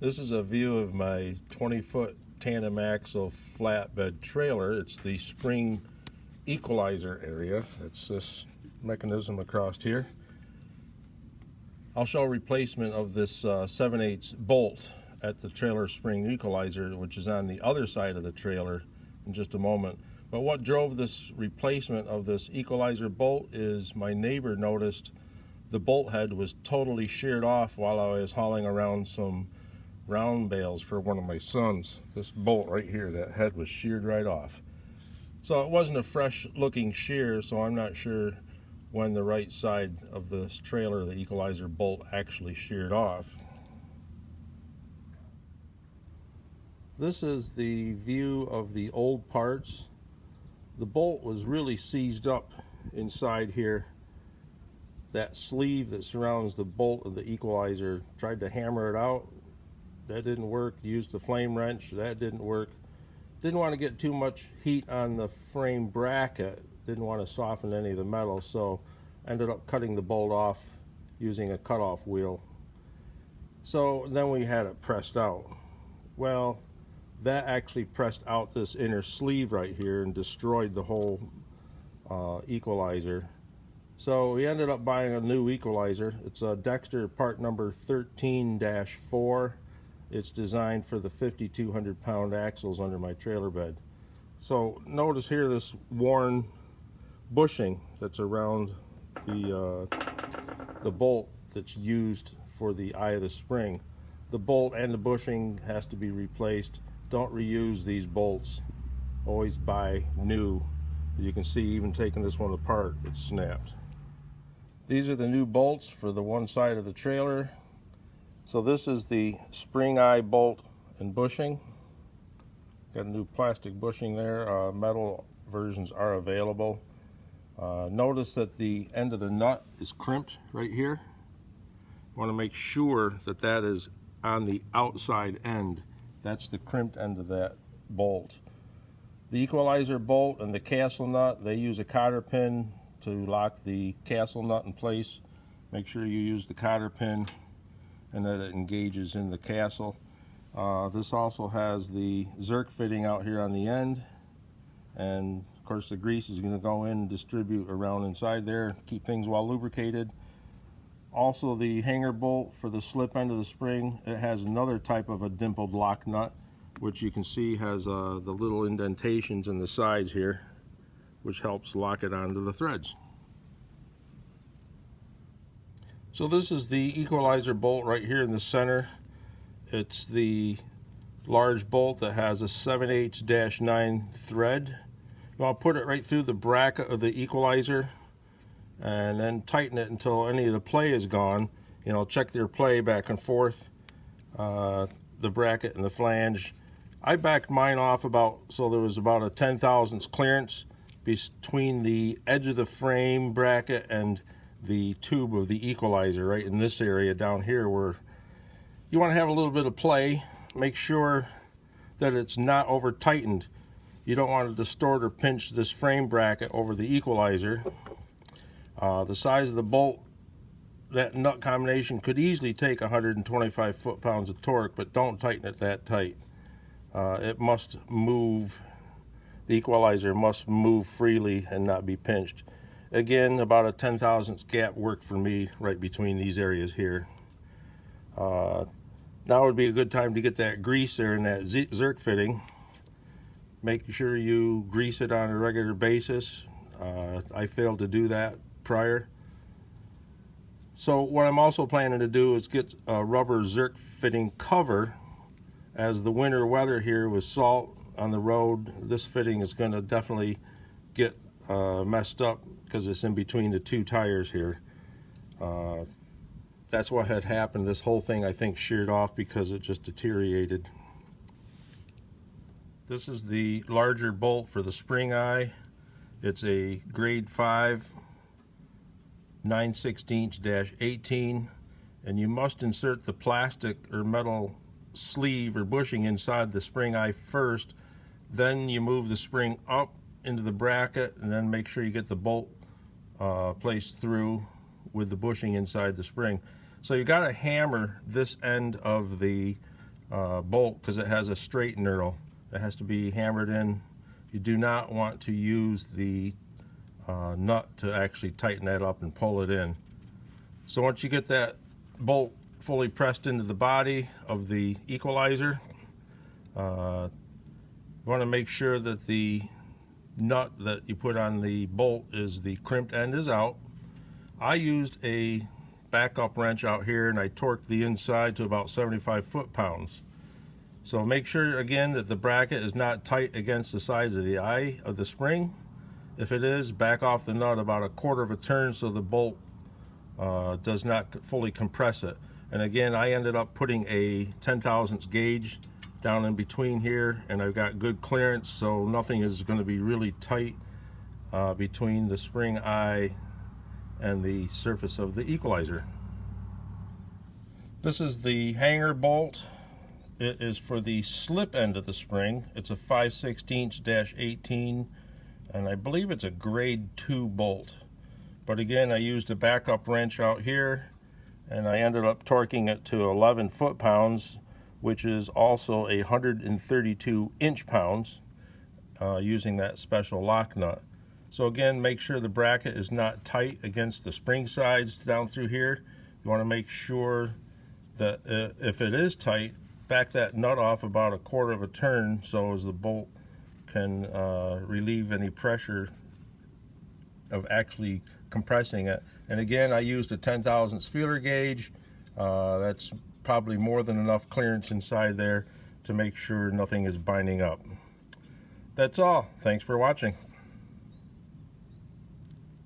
This is a view of my 20-foot tandem axle flatbed trailer. It's the spring equalizer area. It's this mechanism across here. I'll show a replacement of this 7/8 bolt at the trailer spring equalizer, which is on the other side of the trailer, in just a moment. But what drove this replacement of this equalizer bolt is my neighbor noticed the bolt head was totally sheared off while I was hauling around some round bales for one of my sons. This bolt right here, that head was sheared right off. So it wasn't a fresh looking shear, so I'm not sure when the right side of this trailer, the equalizer bolt, actually sheared off. This is the view of the old parts. The bolt was really seized up inside here. That sleeve that surrounds the bolt of the equalizer, tried to hammer it out. That didn't work. Used the flame wrench. That didn't work. Didn't want to get too much heat on the frame bracket. Didn't want to soften any of the metal, so ended up cutting the bolt off using a cutoff wheel. So then we had it pressed out. Well, that actually pressed out this inner sleeve right here and destroyed the whole equalizer. So we ended up buying a new equalizer. It's a Dexter part number 13-4. It's designed for the 5,200 pound axles under my trailer bed. So notice here this worn bushing that's around the bolt that's used for the eye of the spring. The bolt and the bushing has to be replaced. Don't reuse these bolts. Always buy new. As you can see, even taking this one apart, it's snapped. These are the new bolts for the one side of the trailer. So this is the spring eye bolt and bushing. Got a new plastic bushing there. Metal versions are available. Notice that the end of the nut is crimped right here. Want to make sure that that is on the outside end. That's the crimped end of that bolt. The equalizer bolt and the castle nut, they use a cotter pin to lock the castle nut in place. Make sure you use the cotter pin and that it engages in the castle. This also has the Zerk fitting out here on the end, and of course the grease is going to go in and distribute around inside there, keep things well lubricated. Also the hanger bolt for the slip end of the spring, it has another type of a dimpled lock nut, which you can see has the little indentations in the sides here, which helps lock it onto the threads. So this is the equalizer bolt right here in the center. It's the large bolt that has a 7/8-9 thread. You want to put it right through the bracket of the equalizer and then tighten it until any of the play is gone. You know, check your play back and forth, the bracket and the flange. I backed mine off so there was about a 10/1000 clearance between the edge of the frame bracket and the tube of the equalizer, right in this area down here, where you want to have a little bit of play. Make sure that it's not over tightened. You don't want to distort or pinch this frame bracket over the equalizer. The size of the bolt, that nut combination could easily take 125 foot-pounds of torque, but don't tighten it that tight. It must move, the equalizer must move freely and not be pinched. Again, about a 10/1000 gap worked for me right between these areas here. Now would be a good time to get that grease there in that Zerk fitting. Make sure you grease it on a regular basis. I failed to do that prior. So what I'm also planning to do is get a rubber Zerk fitting cover. As the winter weather here with salt on the road, this fitting is going to definitely get messed up because it's in between the two tires here. That's what had happened. This whole thing, I think, sheared off because it just deteriorated. This is the larger bolt for the spring eye. It's a grade 5 9/16-18, and you must insert the plastic or metal sleeve or bushing inside the spring eye first. Then you move the spring up into the bracket, and then make sure you get the bolt placed through with the bushing inside the spring. So you got to hammer this end of the bolt because it has a straight knurl that has to be hammered in. You do not want to use the nut to actually tighten that up and pull it in. So once you get that bolt fully pressed into the body of the equalizer, you want to make sure that the nut that you put on the bolt is the crimped end is out. I used a backup wrench out here and I torqued the inside to about 75 foot-pounds. So make sure again that the bracket is not tight against the sides of the eye of the spring. If it is, back off the nut about a quarter of a turn so the bolt does not fully compress it. And again, I ended up putting a 10/1000 gauge down in between here, and I've got good clearance, so nothing is going to be really tight between the spring eye and the surface of the equalizer. This is the hanger bolt. It is for the slip end of the spring. It's a 5/16-18, and I believe it's a grade 2 bolt. But again, I used a backup wrench out here, and I ended up torquing it to 11 foot-pounds, which is also 132 inch-pounds, using that special lock nut. So again, make sure the bracket is not tight against the spring sides down through here. You want to make sure that if it is tight, back that nut off about a quarter of a turn so as the bolt can relieve any pressure of actually compressing it. And again, I used a 10/1000 feeler gauge. That's probably more than enough clearance inside there to make sure nothing is binding up. That's all. Thanks for watching.